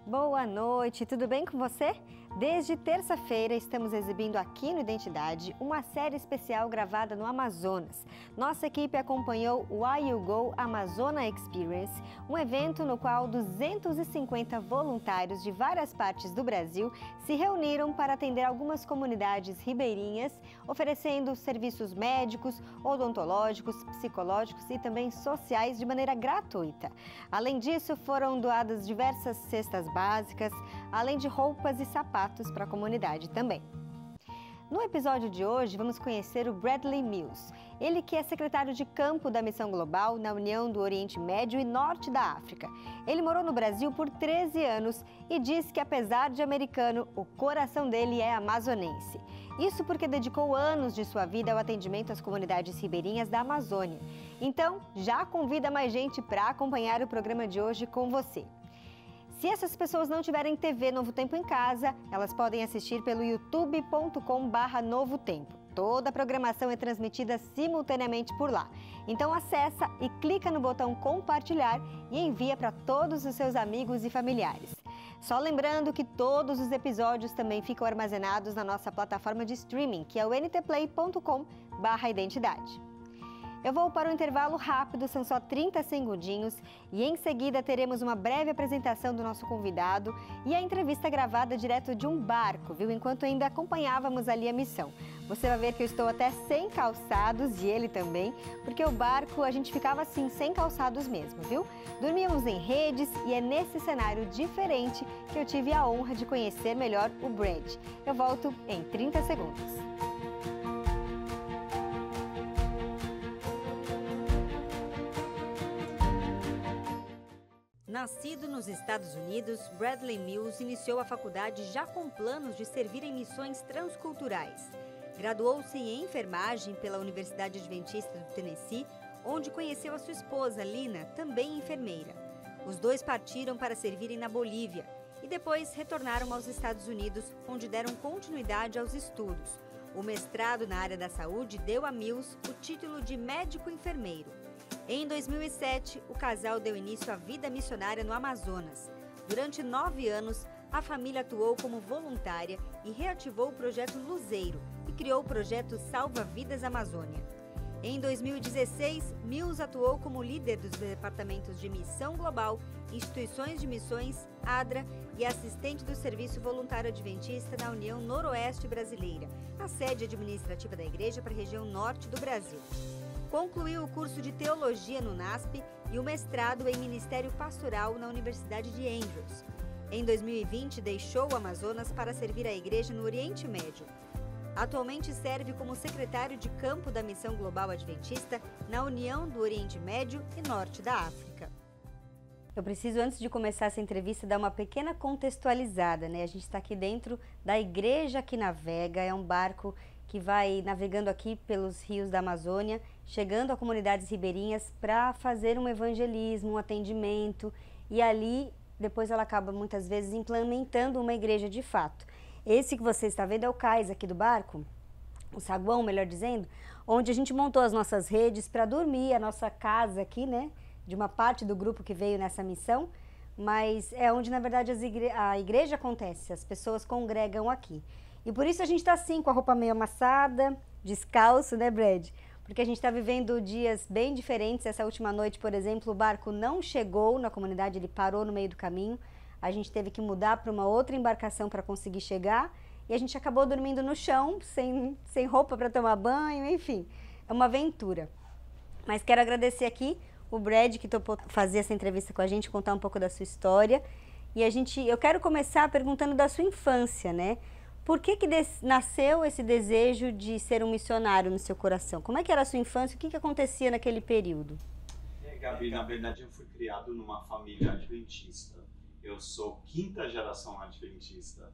Boa noite, tudo bem com você? Desde terça-feira estamos exibindo aqui no Identidade uma série especial gravada no Amazonas. Nossa equipe acompanhou o Why You Go Amazona Experience, um evento no qual 250 voluntários de várias partes do Brasil se reuniram para atender algumas comunidades ribeirinhas, oferecendo serviços médicos, odontológicos, psicológicos e também sociais de maneira gratuita. Além disso, foram doadas diversas cestas básicas, além de roupas e sapatos para a comunidade também. No episódio de hoje, vamos conhecer o Bradley Mills. Ele que é secretário de campo da Missão Global na União do Oriente Médio e Norte da África. Ele morou no Brasil por 13 anos e diz que, apesar de americano, o coração dele é amazonense. Isso porque dedicou anos de sua vida ao atendimento às comunidades ribeirinhas da Amazônia. Então, já convida mais gente para acompanhar o programa de hoje com você. Se essas pessoas não tiverem TV Novo Tempo em casa, elas podem assistir pelo youtube.com/Novo Tempo. Toda a programação é transmitida simultaneamente por lá. Então acessa e clica no botão compartilhar e envia para todos os seus amigos e familiares. Só lembrando que todos os episódios também ficam armazenados na nossa plataforma de streaming, que é o ntplay.com/identidade. Eu vou para um intervalo rápido, são só 30 segundinhos, e em seguida teremos uma breve apresentação do nosso convidado e a entrevista gravada direto de um barco, viu? Enquanto ainda acompanhávamos ali a missão. Você vai ver que eu estou até sem calçados, e ele também, porque o barco a gente ficava assim, sem calçados mesmo, viu? Dormíamos em redes e é nesse cenário diferente que eu tive a honra de conhecer melhor o Brad. Eu volto em 30 segundos. Nascido nos Estados Unidos, Bradley Mills iniciou a faculdade já com planos de servir em missões transculturais. Graduou-se em enfermagem pela Universidade Adventista do Tennessee, onde conheceu a sua esposa, Lina, também enfermeira. Os dois partiram para servirem na Bolívia e depois retornaram aos Estados Unidos, onde deram continuidade aos estudos. O mestrado na área da saúde deu a Mills o título de médico-enfermeiro. Em 2007, o casal deu início à vida missionária no Amazonas. Durante 9 anos, a família atuou como voluntária e reativou o projeto Luzeiro e criou o projeto Salva Vidas Amazônia. Em 2016, Mills atuou como líder dos departamentos de Missão Global, Instituições de Missões, ADRA e assistente do Serviço Voluntário Adventista na União Noroeste Brasileira, a sede administrativa da igreja para a região norte do Brasil. Concluiu o curso de Teologia no NASP e o mestrado em Ministério Pastoral na Universidade de Andrews. Em 2020, deixou o Amazonas para servir a igreja no Oriente Médio. Atualmente serve como secretário de campo da Missão Global Adventista na União do Oriente Médio e Norte da África. Eu preciso, antes de começar essa entrevista, dar uma pequena contextualizada, né? A gente está aqui dentro da Igreja que Navega, é um barco que vai navegando aqui pelos rios da Amazônia, chegando a comunidades ribeirinhas para fazer um evangelismo, um atendimento, e ali depois ela acaba muitas vezes implementando uma igreja de fato. Esse que você está vendo é o cais aqui do barco, o saguão, melhor dizendo, onde a gente montou as nossas redes para dormir, a nossa casa aqui, né, de uma parte do grupo que veio nessa missão, mas é onde na verdade a igreja acontece, as pessoas congregam aqui. E por isso a gente está assim, com a roupa meio amassada, descalço, né, Brad? Porque a gente está vivendo dias bem diferentes. Essa última noite, por exemplo, o barco não chegou na comunidade, ele parou no meio do caminho. A gente teve que mudar para uma outra embarcação para conseguir chegar. E a gente acabou dormindo no chão, sem roupa para tomar banho, enfim. É uma aventura. Mas quero agradecer aqui o Brad, que topou fazer essa entrevista com a gente, contar um pouco da sua história. E eu quero começar perguntando da sua infância, né? Por que nasceu esse desejo de ser um missionário no seu coração? Como é que era a sua infância? O que acontecia naquele período? Gabi, na verdade eu fui criado numa família adventista. Eu sou 5ª geração adventista,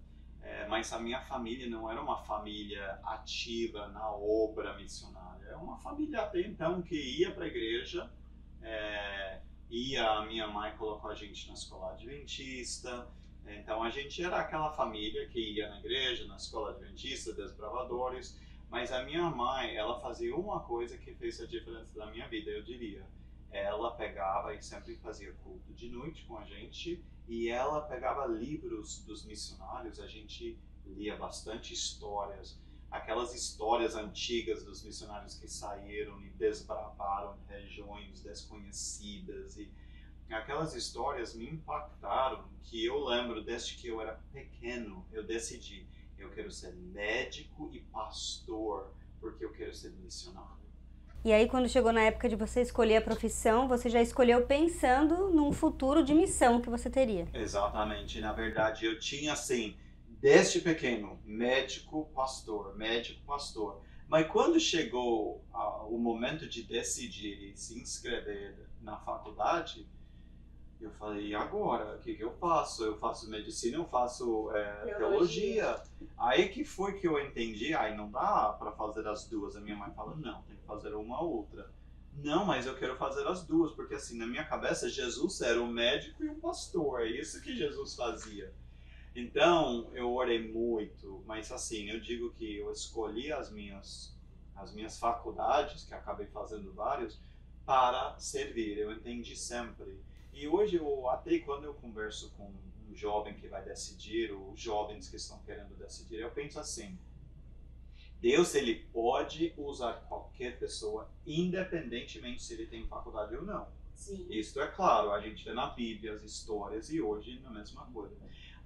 mas a minha família não era uma família ativa na obra missionária. É uma família até então que ia para a igreja, a minha mãe colocou a gente na escola adventista. Então a gente era aquela família que ia na igreja, na escola adventista, desbravadores, mas a minha mãe, ela fazia uma coisa que fez a diferença da minha vida, eu diria. Ela pegava e sempre fazia culto de noite com a gente, e ela pegava livros dos missionários, a gente lia bastante histórias, aquelas histórias antigas dos missionários que saíram e desbravaram regiões desconhecidas, e aquelas histórias me impactaram, que eu lembro desde que eu era pequeno, eu decidi, eu quero ser médico e pastor, porque eu quero ser missionário. E aí, quando chegou na época de você escolher a profissão, você já escolheu pensando num futuro de missão que você teria. Exatamente. Na verdade, eu tinha assim, desde pequeno, médico, pastor, médico, pastor. Mas quando chegou o momento de decidir e se inscrever na faculdade, eu falei, e agora? O que eu faço? Eu faço medicina, eu faço teologia. Aí que foi que eu entendi, aí não dá para fazer as duas. A minha mãe fala, não, tem que fazer uma ou outra. Não, mas eu quero fazer as duas, porque assim, na minha cabeça, Jesus era um médico e um pastor. É isso que Jesus fazia. Então, eu orei muito, mas assim, eu digo que eu escolhi as minhas faculdades, que acabei fazendo vários, para servir. Eu entendi sempre. E hoje, até quando eu converso com um jovem que vai decidir, ou jovens que estão querendo decidir, eu penso assim, Deus, ele pode usar qualquer pessoa, independentemente se ele tem faculdade ou não. Sim. Isso é claro, a gente vê na Bíblia as histórias e hoje é a mesma coisa.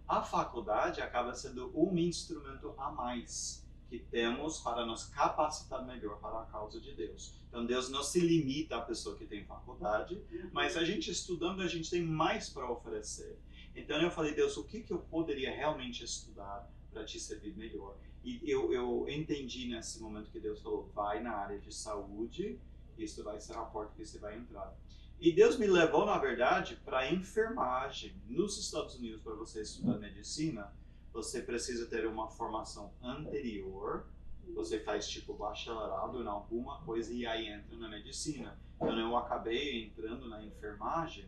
A faculdade acaba sendo um instrumento a mais que temos para nos capacitar melhor para a causa de Deus. Então Deus não se limita à pessoa que tem faculdade, mas a gente estudando, a gente tem mais para oferecer. Então eu falei, Deus, o que eu poderia realmente estudar para te servir melhor? E eu entendi nesse momento que Deus falou, vai na área de saúde, isso vai ser a porta que você vai entrar. E Deus me levou, na verdade, para a enfermagem. Nos Estados Unidos, para você estudar medicina, você precisa ter uma formação anterior, você faz tipo bacharelado em alguma coisa e aí entra na medicina. Então eu acabei entrando na enfermagem,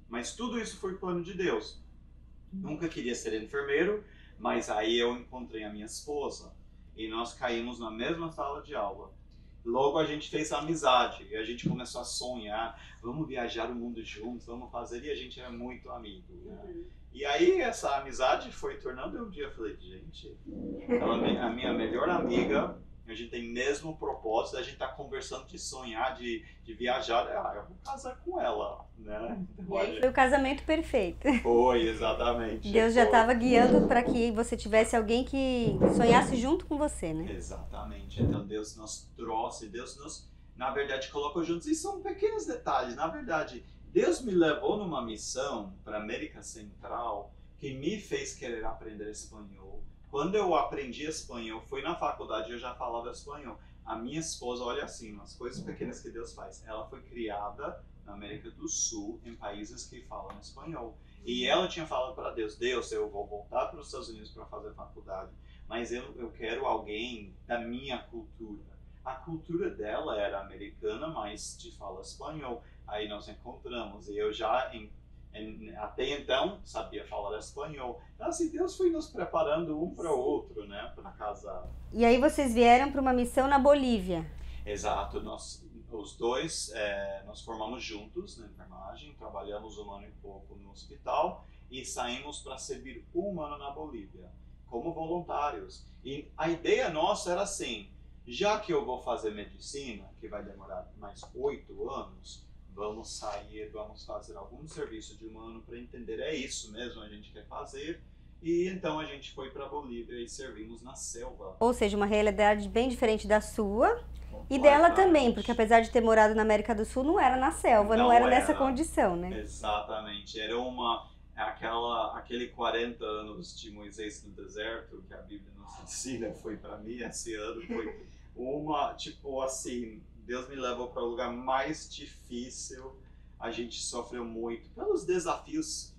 mas tudo isso foi plano de Deus. Nunca queria ser enfermeiro, mas aí eu encontrei a minha esposa e nós caímos na mesma sala de aula. Logo a gente fez amizade e a gente começou a sonhar, vamos viajar o mundo juntos, vamos fazer, e a gente era muito amigo, né? E aí essa amizade foi tornando, e um dia eu falei, gente, ela é a minha melhor amiga, a gente tem o mesmo propósito, a gente tá conversando de sonhar, de viajar, eu vou casar com ela, né? Então, e aí foi o casamento perfeito. Foi, exatamente. Deus já estava guiando para que você tivesse alguém que sonhasse junto com você, né? Exatamente. Então Deus nos trouxe, Deus nos, na verdade, colocou juntos, e são pequenos detalhes, na verdade. Deus me levou numa missão para a América Central que me fez querer aprender espanhol. Quando eu aprendi espanhol, foi na faculdade, eu já falava espanhol. A minha esposa, olha assim, as coisas pequenas que Deus faz. Ela foi criada na América do Sul, em países que falam espanhol. E ela tinha falado para Deus, Deus, eu vou voltar para os Estados Unidos para fazer faculdade, mas eu quero alguém da minha cultura. A cultura dela era americana, mas de fala espanhol. Aí nós encontramos, e eu já, até então, sabia falar espanhol. Então, assim, Deus foi nos preparando um para o outro, né, para casar. E aí vocês vieram para uma missão na Bolívia. Exato, os dois, nós formamos juntos na enfermagem, trabalhamos 1 ano e pouco no hospital e saímos para servir 1 ano na Bolívia, como voluntários. E a ideia nossa era assim, já que eu vou fazer medicina, que vai demorar mais 8 anos, vamos sair, vamos fazer algum serviço de 1 ano para entender, é isso mesmo a gente quer fazer. E então a gente foi para a Bolívia e servimos na selva. Ou seja, uma realidade bem diferente da sua e dela também, porque apesar de ter morado na América do Sul, não era na selva, não era nessa condição, né? Exatamente, era aquele 40 anos de Moisés no deserto, que a Bíblia nos ensina, foi para mim, esse ano foi tipo assim, Deus me levou para o lugar mais difícil, a gente sofreu muito pelos desafios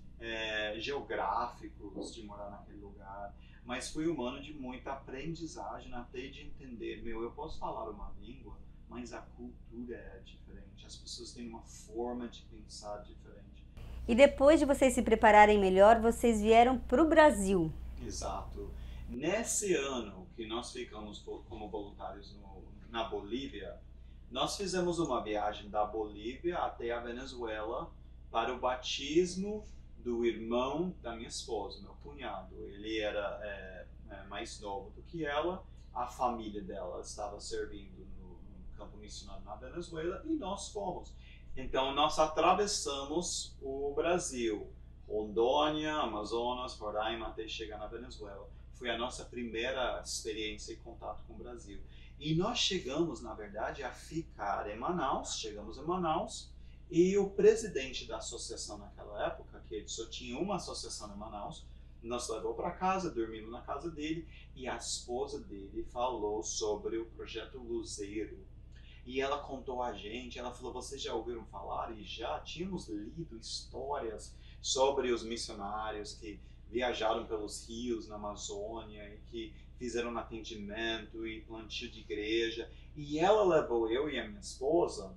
geográficos de morar naquele lugar, mas foi 1 ano de muita aprendizagem, até de entender, eu posso falar uma língua, mas a cultura é diferente, as pessoas têm uma forma de pensar diferente. E depois de vocês se prepararem melhor, vocês vieram para o Brasil. Exato. Nesse ano que nós ficamos como voluntários na Bolívia, Nós fizemos uma viagem da Bolívia até a Venezuela para o batismo do irmão da minha esposa, meu cunhado. Ele era mais novo do que ela, a família dela estava servindo no campo missionário na Venezuela e nós fomos. Então nós atravessamos o Brasil, Rondônia, Amazonas, Roraima, até chegar na Venezuela. Foi a nossa primeira experiência e contato com o Brasil. E nós chegamos, na verdade, a ficar em Manaus, chegamos em Manaus, e o presidente da associação naquela época, que só tinha uma associação em Manaus, nos levou para casa, dormimos na casa dele, e a esposa dele falou sobre o projeto Luzeiro. E ela contou a gente, ela falou, vocês já ouviram falar? E já tínhamos lido histórias sobre os missionários que viajaram pelos rios na Amazônia e que fizeram atendimento e plantio de igreja. E ela levou eu e a minha esposa,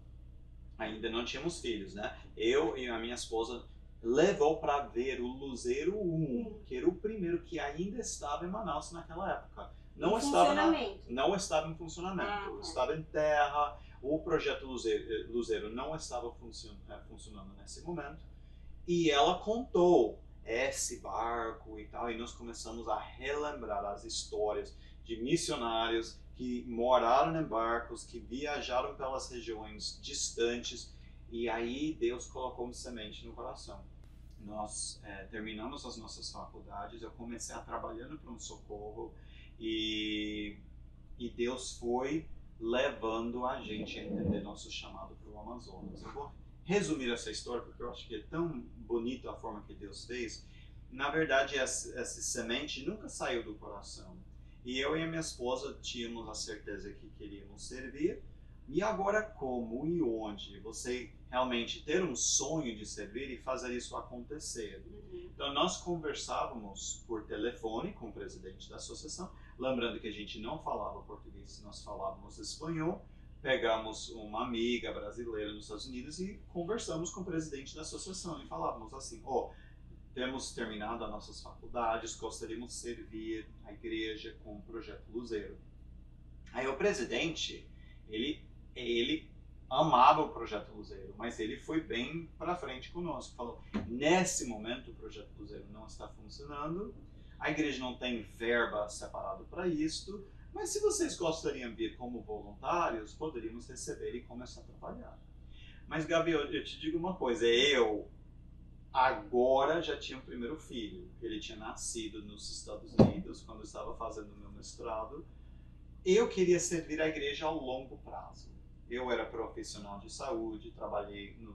ainda não tínhamos filhos, né? Eu e a minha esposa levou para ver o Luzeiro 1, que era o primeiro que ainda estava em Manaus naquela época. Não estava em funcionamento, estava em terra. O projeto Luzeiro não estava funcionando nesse momento. E ela contou esse barco e tal, e nós começamos a relembrar as histórias de missionários que moraram em barcos, que viajaram pelas regiões distantes, e aí Deus colocou uma semente no coração. Nós terminamos as nossas faculdades, eu comecei a trabalhar no pronto-socorro, e Deus foi levando a gente a entender nosso chamado para o Amazonas. Eu vou resumir essa história porque eu acho que é tão bonita a forma que Deus fez. Na verdade, essa semente nunca saiu do coração. E eu e a minha esposa tínhamos a certeza que queríamos servir. E agora como e onde você realmente ter um sonho de servir e fazer isso acontecer? Então nós conversávamos por telefone com o presidente da associação, lembrando que a gente não falava português, nós falávamos espanhol. Pegamos uma amiga brasileira nos Estados Unidos e conversamos com o presidente da associação e falávamos assim, temos terminado as nossas faculdades, gostaríamos de servir a igreja com o projeto Luzeiro. Aí o presidente, ele amava o projeto Luzeiro, mas ele foi bem para frente conosco, falou, nesse momento o projeto Luzeiro não está funcionando, a igreja não tem verba separada para isto, mas se vocês gostariam de vir como voluntários, poderíamos receber e começar a trabalhar. Mas, Gabi, eu te digo uma coisa, eu agora já tinha o primeiro filho. Ele tinha nascido nos Estados Unidos, quando eu estava fazendo o meu mestrado. Eu queria servir a igreja ao longo prazo. Eu era profissional de saúde, trabalhei no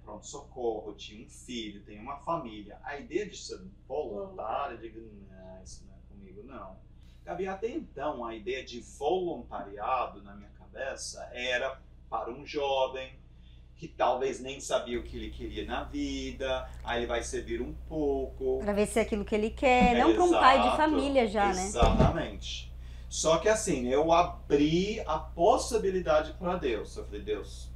pronto-socorro, tinha um filho, tenho uma família. A ideia de ser voluntário, eu digo, não, isso não é comigo, não. Gabi, até então, a ideia de voluntariado na minha cabeça era para um jovem que talvez nem sabia o que ele queria na vida, aí ele vai servir um pouco. Para ver se é aquilo que ele quer, não para um pai de família já, né? Exatamente. Só que assim, eu abri a possibilidade para Deus. Eu falei, Deus,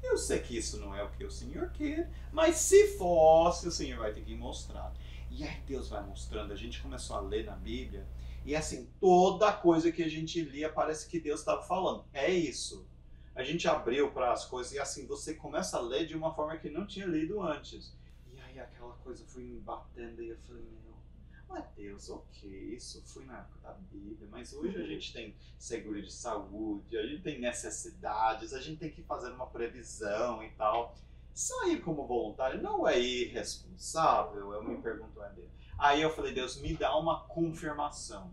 eu sei que isso não é o que o Senhor quer, mas se fosse, o Senhor vai ter que mostrar. E aí Deus vai mostrando, a gente começou a ler na Bíblia, e assim, toda coisa que a gente lia parece que Deus estava falando. É isso. A gente abriu para as coisas e assim, você começa a ler de uma forma que não tinha lido antes. E aí aquela coisa foi me batendo e eu falei, mas Deus, ok, isso foi na época da Bíblia, mas hoje a gente tem seguro de saúde, a gente tem necessidades, a gente tem que fazer uma previsão e tal. Sair como voluntário não é irresponsável? Eu me pergunto a Deus. Aí eu falei, Deus, me dá uma confirmação.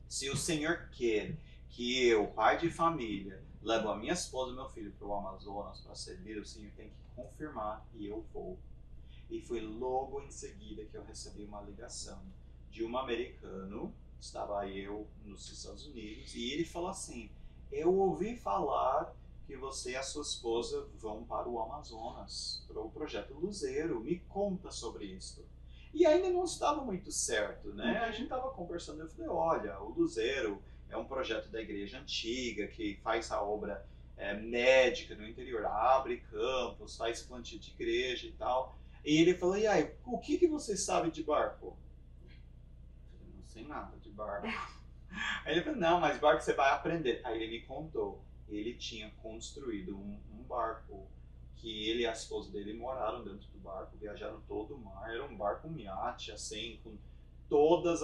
Se o Senhor quer que eu, pai de família, leve a minha esposa e meu filho para o Amazonas para servir, o Senhor tem que confirmar e eu vou. E foi logo em seguida que eu recebi uma ligação de um americano, estava eu nos Estados Unidos, e ele falou assim, eu ouvi falar que você e a sua esposa vão para o Amazonas, para o projeto Luzeiro, me conta sobre isso. E ainda não estava muito certo, né? A gente estava conversando, eu falei, olha, o Luzeiro é um projeto da igreja antiga, que faz a obra médica no interior, abre campos, faz plantio de igreja e tal. E ele falou, e aí, o que você sabe de barco? Eu falei, não sei nada de barco. Aí ele falou, não, mas barco você vai aprender. Aí ele me contou. ele tinha construído um barco que ele e a esposa dele moraram dentro do barco, viajaram todo o mar, era um barco, um iate, assim, com todas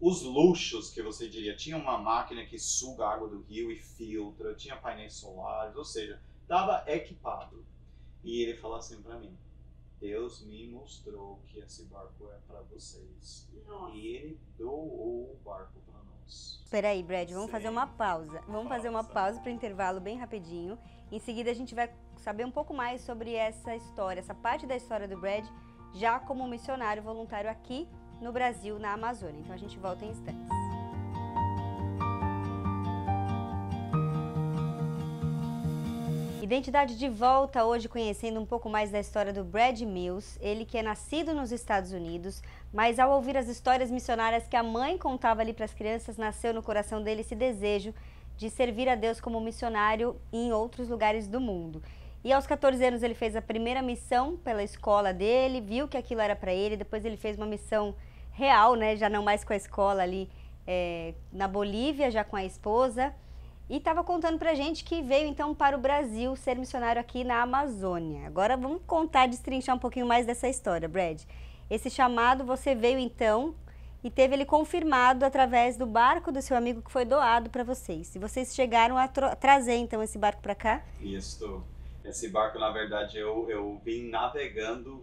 os luxos que você diria. Tinha uma máquina que suga a água do rio e filtra, tinha painéis solares, ou seja, estava equipado. E ele falou assim para mim: Deus me mostrou que esse barco é para vocês. Nossa. E ele doou o barco para nós. Espera aí, Brad, vamos fazer uma pausa. Vamos fazer uma pausa para o intervalo bem rapidinho. Em seguida a gente vai saber um pouco mais sobre essa história, essa parte da história do Brad, já como missionário voluntário aqui no Brasil, na Amazônia. Então a gente volta em instantes. Identidade de volta hoje, conhecendo um pouco mais da história do Brad Mills, ele que é nascido nos Estados Unidos, mas ao ouvir as histórias missionárias que a mãe contava ali para as crianças, nasceu no coração dele esse desejo de servir a Deus como missionário em outros lugares do mundo. E aos 14 anos ele fez a primeira missão pela escola dele, viu que aquilo era para ele, depois ele fez uma missão real, né, já não mais com a escola ali na Bolívia, já com a esposa. E estava contando pra gente que veio então para o Brasil ser missionário aqui na Amazônia. Agora vamos contar, destrinchar um pouquinho mais dessa história, Brad. Esse chamado você veio então e teve ele confirmado através do barco do seu amigo que foi doado para vocês. E vocês chegaram a trazer então esse barco para cá? Isso. Esse barco, na verdade, eu vim navegando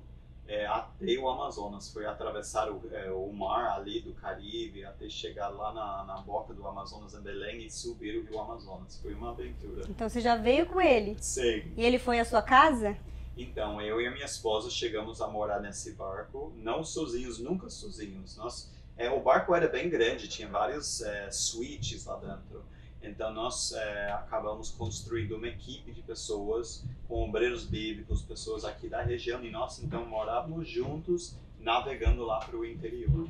até o Amazonas. Foi atravessar o mar ali do Caribe até chegar lá na boca do Amazonas, em Belém, e subir o rio Amazonas. Foi uma aventura. Então você já veio com ele? Sim. E ele foi à sua casa? Então, eu e a minha esposa chegamos a morar nesse barco, não sozinhos, nunca sozinhos. O barco era bem grande, tinha vários suítes lá dentro. Então nós acabamos construindo uma equipe de pessoas, com obreiros bíblicos, pessoas aqui da região, e nós então morávamos juntos, navegando lá para o interior,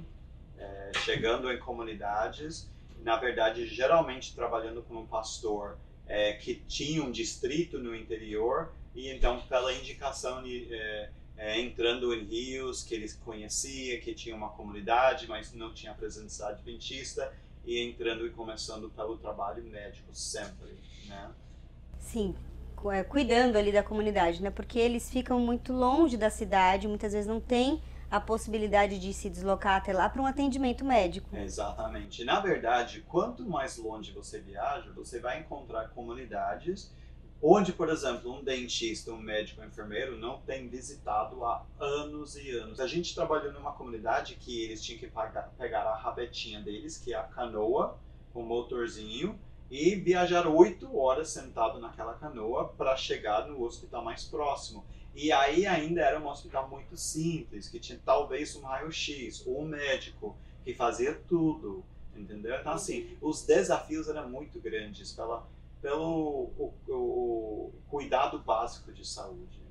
chegando em comunidades, na verdade geralmente trabalhando com um pastor que tinha um distrito no interior, e então pela indicação entrando em rios que eles conhecia, que tinha uma comunidade, mas não tinha presença adventista, e entrando e começando pelo trabalho médico sempre, né? Sim, cuidando ali da comunidade, né? Porque eles ficam muito longe da cidade, muitas vezes não tem a possibilidade de se deslocar até lá para um atendimento médico. Exatamente. Na verdade, quanto mais longe você viaja, você vai encontrar comunidades onde, por exemplo, um dentista, um médico, um enfermeiro não tem visitado há anos e anos. A gente trabalhou numa comunidade que eles tinham que pegar a rabetinha deles, que é a canoa, com motorzinho, e viajar 8 horas sentado naquela canoa para chegar no hospital mais próximo. E aí ainda era um hospital muito simples, que tinha talvez um raio-x, ou um médico, que fazia tudo, entendeu? Então, assim, os desafios eram muito grandes pelo cuidado básico de saúde.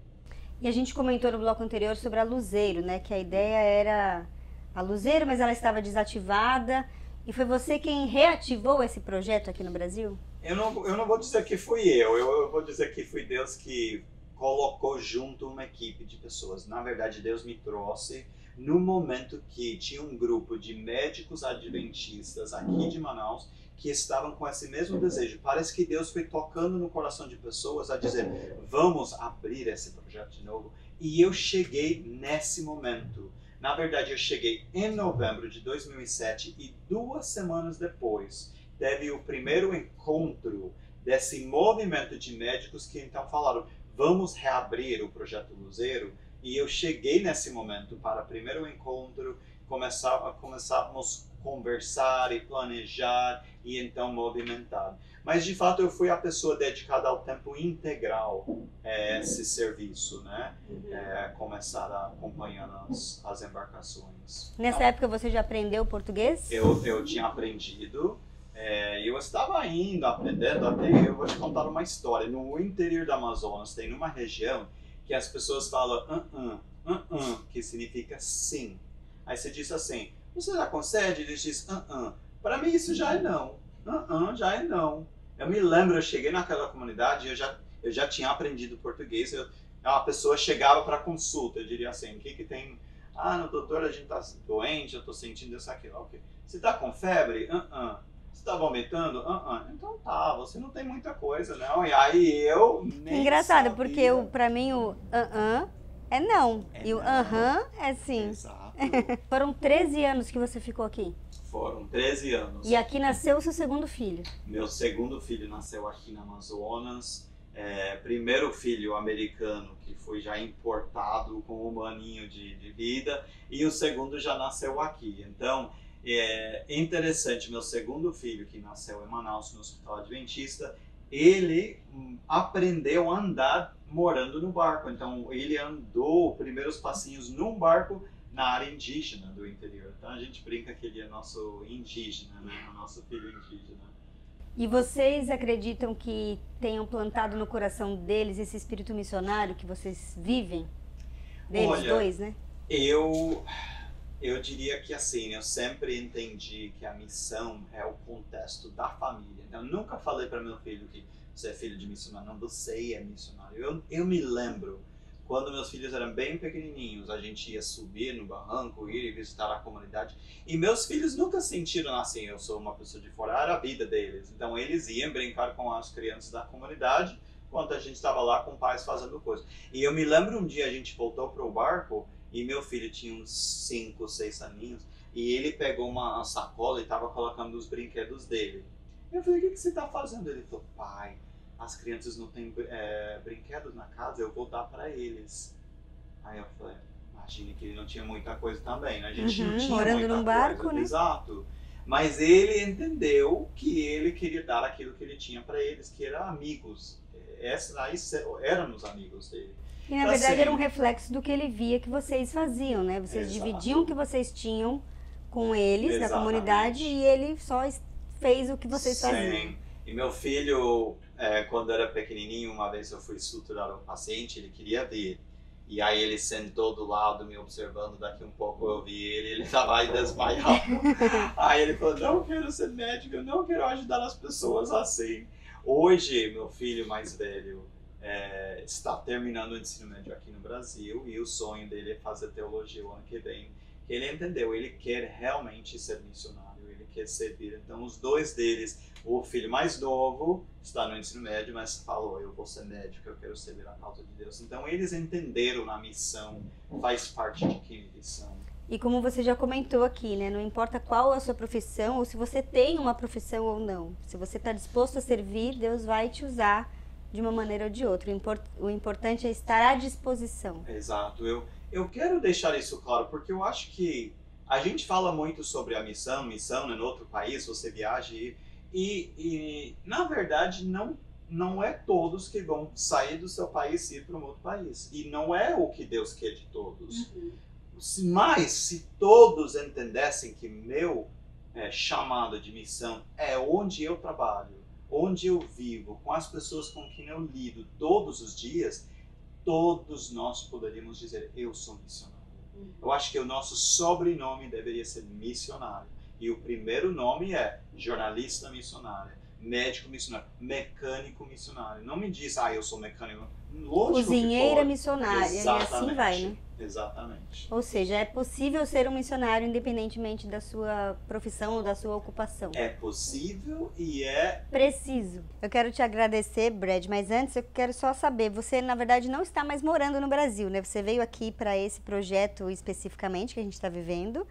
E a gente comentou no bloco anterior sobre a Luzeiro, né? Que a ideia era a Luzeiro, mas ela estava desativada. E foi você quem reativou esse projeto aqui no Brasil? Eu não vou dizer que fui eu vou dizer que foi Deus que colocou junto uma equipe de pessoas. Na verdade, Deus me trouxe no momento que tinha um grupo de médicos adventistas aqui de Manaus que estavam com esse mesmo desejo. Parece que Deus foi tocando no coração de pessoas a dizer, vamos abrir esse projeto de novo. E eu cheguei nesse momento. Na verdade, eu cheguei em novembro de 2007 e 2 semanas depois teve o primeiro encontro desse movimento de médicos que então falaram, vamos reabrir o projeto Luzeiro. E eu cheguei nesse momento para o primeiro encontro, começávamos a conversar e planejar e então movimentar. Mas de fato eu fui a pessoa dedicada ao tempo integral a esse serviço, né? Começar a acompanhar as embarcações. Nessa época você já aprendeu português? Eu tinha aprendido. Eu estava indo, aprendendo, até eu vou te contar uma história. No interior do Amazonas tem uma região que as pessoas falam que significa sim. Aí você diz assim, você já concede? Eles dizem Para mim isso já é não. Já é não. Eu me lembro, eu cheguei naquela comunidade, eu já tinha aprendido português. A pessoa chegava para consulta, eu diria assim, o que tem? No doutor, a gente está doente, eu estou sentindo isso aqui. Okay. Você está com febre? Você tá vomitando? Então tá, você não tem muita coisa, não. E aí eu nem Engraçado, sabia. porque pra mim o é não. E o não. é sim. Exato. Foram 13 anos que você ficou aqui. Foram 13 anos. E aqui nasceu o seu segundo filho. Meu segundo filho nasceu aqui na Amazonas. Primeiro filho americano, que foi já importado com um aninho de vida. E o segundo já nasceu aqui. Então, é interessante, meu segundo filho, que nasceu em Manaus, no Hospital Adventista, ele aprendeu a andar morando no barco. Então, ele andou primeiros passinhos num barco na área indígena do interior. Então, a gente brinca que ele é nosso indígena, né? O nosso filho indígena. E vocês acreditam que tenham plantado no coração deles esse espírito missionário que vocês vivem? Deles. Olha, dois, né? Eu diria que assim, eu sempre entendi que a missão é o contexto da família. Então, eu nunca falei para meu filho que você é filho de missionário. Não, você é missionário. Eu me lembro, quando meus filhos eram bem pequenininhos, a gente ia subir no barranco, ir e visitar a comunidade. E meus filhos nunca sentiram assim, eu sou uma pessoa de fora, era a vida deles. Então, eles iam brincar com as crianças da comunidade, enquanto a gente estava lá com pais fazendo coisas. E eu me lembro um dia a gente voltou para o barco, e meu filho tinha uns 5, 6 aninhos, e ele pegou uma sacola e estava colocando os brinquedos dele. Eu falei, o que você está fazendo? Ele falou, pai, as crianças não têm brinquedos na casa, eu vou dar para eles. Aí eu falei, imagine que ele não tinha muita coisa também, né? A gente não tinha morando muita num barco, coisa. Né? Exato. Mas ele entendeu que ele queria dar aquilo que ele tinha para eles, que eram amigos. Aí éramos amigos dele. E na verdade era um reflexo do que ele via que vocês faziam, né? Vocês dividiam o que vocês tinham com eles, na comunidade, e ele só fez o que vocês faziam. E meu filho, quando era pequenininho, uma vez eu fui estruturar um paciente, ele queria ver. E aí ele sentou do lado, me observando, daqui um pouco eu vi ele estava aí desmaiado. Aí ele falou, não quero ser médico, eu não quero ajudar as pessoas assim. Hoje, meu filho mais velho está terminando o ensino médio aqui no Brasil e o sonho dele é fazer teologia o ano que vem. Ele entendeu, ele quer realmente ser missionário, ele quer servir. Então, os dois deles, o filho mais novo está no ensino médio, mas falou, eu vou ser médico, eu quero servir a causa de Deus. Então, eles entenderam a missão, faz parte de quem eles são. E como você já comentou aqui, né? Não importa qual a sua profissão ou se você tem uma profissão ou não. Se você está disposto a servir, Deus vai te usar de uma maneira ou de outra. O importante é estar à disposição. Exato. Eu quero deixar isso claro, porque eu acho que a gente fala muito sobre a missão, né, no outro país, você viaja e na verdade não é todos que vão sair do seu país e ir para um outro país. E não é o que Deus quer de todos. Mas se todos entendessem que meu chamado de missão é onde eu trabalho, onde eu vivo, com as pessoas com quem eu lido todos os dias, todos nós poderíamos dizer, eu sou missionário. Eu acho que o nosso sobrenome deveria ser missionário. E o primeiro nome é jornalista missionário, médico missionário, mecânico missionário. Não me diz, eu sou mecânico. Cozinheira missionária, exatamente, e assim vai, né? Exatamente. Ou seja, é possível ser um missionário independentemente da sua profissão ou da sua ocupação. É possível e é preciso. Eu quero te agradecer, Brad, mas antes eu quero só saber, você na verdade não está mais morando no Brasil, né? Você veio aqui para esse projeto especificamente que a gente está vivendo,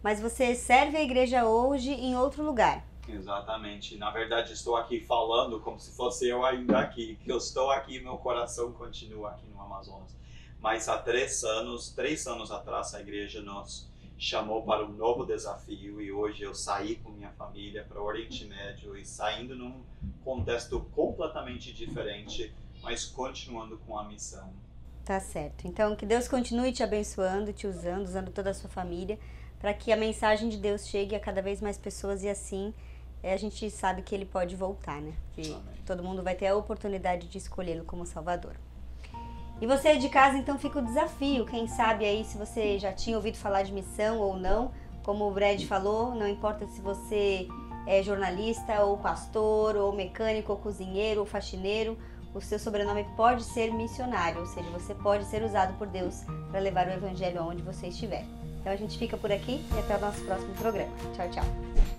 mas você serve a igreja hoje em outro lugar. Exatamente. Na verdade, estou aqui falando como se fosse eu ainda aqui, que eu estou aqui e meu coração continua aqui no Amazonas. Mas há 3 anos atrás, a igreja nos chamou para um novo desafio e hoje eu saí com minha família para o Oriente Médio e saindo num contexto completamente diferente, mas continuando com a missão. Tá certo. Então, que Deus continue te abençoando, te usando toda a sua família, para que a mensagem de Deus chegue a cada vez mais pessoas e assim a gente sabe que Ele pode voltar, né? Que todo mundo vai ter a oportunidade de escolhê-lo como Salvador. E você de casa, então, fica o desafio. Quem sabe aí se você já tinha ouvido falar de missão ou não. Como o Brad falou, não importa se você é jornalista ou pastor ou mecânico ou cozinheiro ou faxineiro, o seu sobrenome pode ser missionário, ou seja, você pode ser usado por Deus para levar o evangelho aonde você estiver. Então a gente fica por aqui e até o nosso próximo programa. Tchau, tchau.